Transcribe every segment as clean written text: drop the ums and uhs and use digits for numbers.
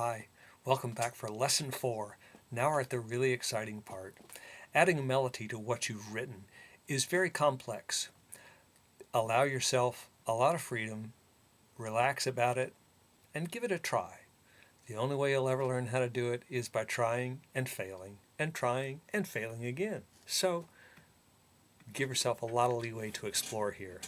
Hi, welcome back for Lesson 4. Now we're at the really exciting part. Adding a melody to what you've written is very complex. Allow yourself a lot of freedom, relax about it, and give it a try. The only way you'll ever learn how to do it is by trying and failing again. So give yourself a lot of leeway to explore here.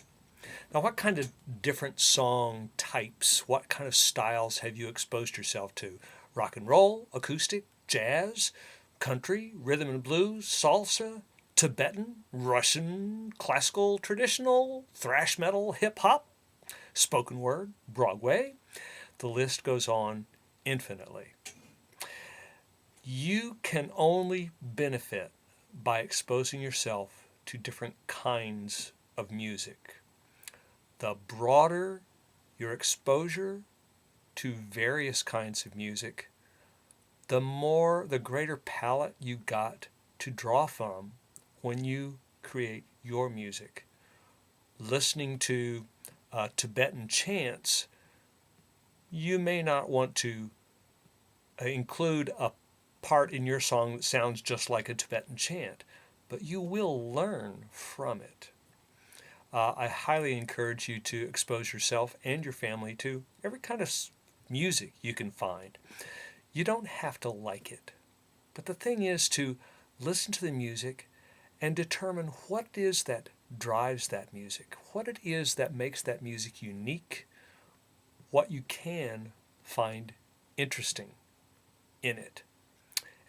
Now, what kind of different song types, what kind of styles have you exposed yourself to? Rock and roll, acoustic, jazz, country, rhythm and blues, salsa, Tibetan, Russian, classical, traditional, thrash metal, hip hop, spoken word, Broadway. The list goes on infinitely. You can only benefit by exposing yourself to different kinds of music. The broader your exposure to various kinds of music, the greater palette you got to draw from when you create your music. Listening to Tibetan chants, you may not want to include a part in your song that sounds just like a Tibetan chant, but you will learn from it. I highly encourage you to expose yourself and your family to every kind of music you can find. You don't have to like it, but the thing is to listen to the music and determine what it is that drives that music, what it is that makes that music unique, what you can find interesting in it.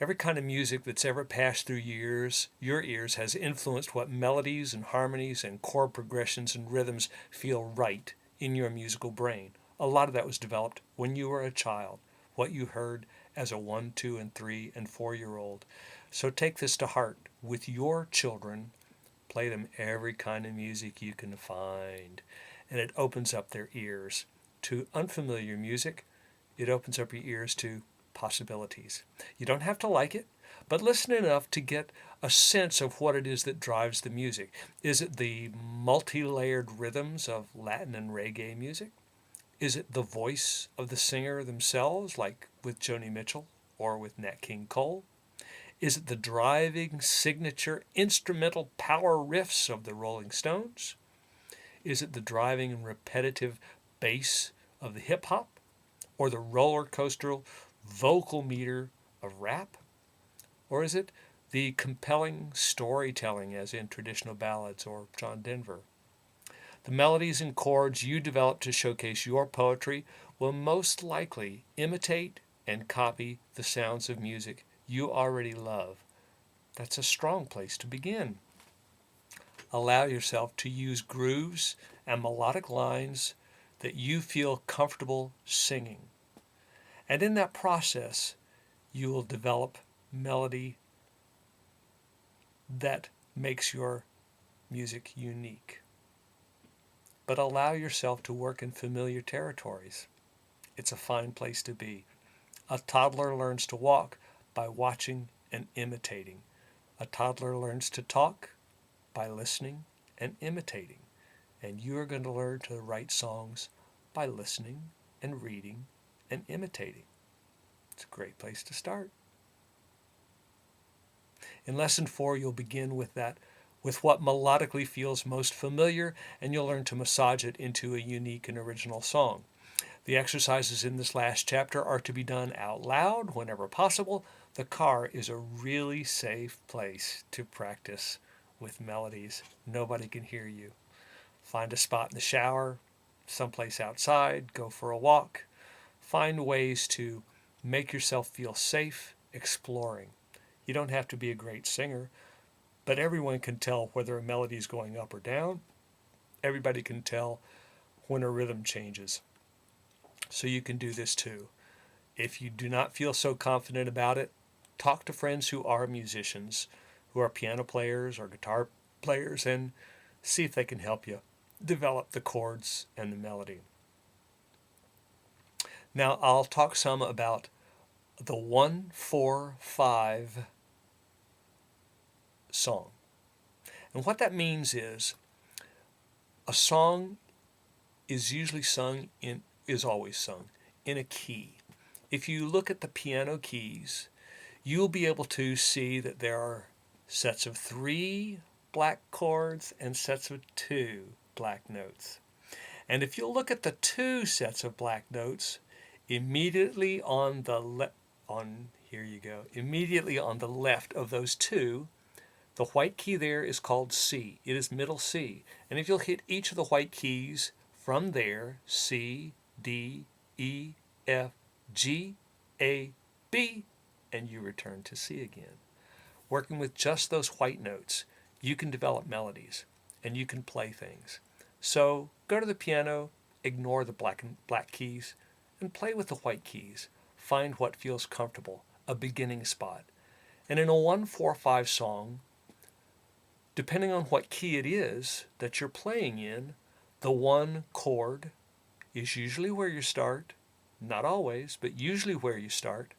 Every kind of music that's ever passed through your ears has influenced what melodies and harmonies and chord progressions and rhythms feel right in your musical brain. A lot of that was developed when you were a child, what you heard as a 1, 2, and 3, and 4-year-old. So take this to heart. With your children, play them every kind of music you can find, and it opens up their ears to unfamiliar music. It opens up your ears to possibilities. You don't have to like it, but listen enough to get a sense of what it is that drives the music. Is it the multi-layered rhythms of Latin and reggae music? Is it the voice of the singer themselves, like with Joni Mitchell or with Nat King Cole? Is it the driving signature instrumental power riffs of the Rolling Stones? Is it the driving and repetitive bass of the hip hop? Or the roller coaster vocal meter of rap? Or is it the compelling storytelling as in traditional ballads or John Denver? The melodies and chords you develop to showcase your poetry will most likely imitate and copy the sounds of music you already love. That's a strong place to begin. Allow yourself to use grooves and melodic lines that you feel comfortable singing. And in that process, you will develop melody that makes your music unique. But allow yourself to work in familiar territories. It's a fine place to be. A toddler learns to walk by watching and imitating. A toddler learns to talk by listening and imitating. And you are going to learn to write songs by listening and reading and imitating. It's a great place to start. In Lesson 4, you'll begin with what melodically feels most familiar, and you'll learn to massage it into a unique and original song. The exercises in this last chapter are to be done out loud whenever possible. The car is a really safe place to practice with melodies. Nobody can hear you. Find a spot in the shower, someplace outside, go for a walk. Find ways to make yourself feel safe exploring. You don't have to be a great singer, but everyone can tell whether a melody is going up or down. Everybody can tell when a rhythm changes. So you can do this too. If you do not feel so confident about it, talk to friends who are musicians, who are piano players or guitar players, and see if they can help you develop the chords and the melody. Now I'll talk some about the 1-4-5 song. And what that means is a song is always sung in a key. if you look at the piano keys, you'll be able to see that there are sets of 3 black chords and sets of 2 black notes. And if you'll look at the 2 sets of black notes, immediately on the immediately on the left of those 2, the white key there is called C. It is middle C. And if you'll hit each of the white keys from there, C, D, E, F, G, A, B, and you return to C again. Working with just those white notes, you can develop melodies and you can play things. So go to the piano, ignore the black keys, and play with the white keys. Find what feels comfortable, a beginning spot. And in a 1-4-5 song, depending on what key it is that you're playing in, the 1 chord is usually where you start. Not always, but usually where you start.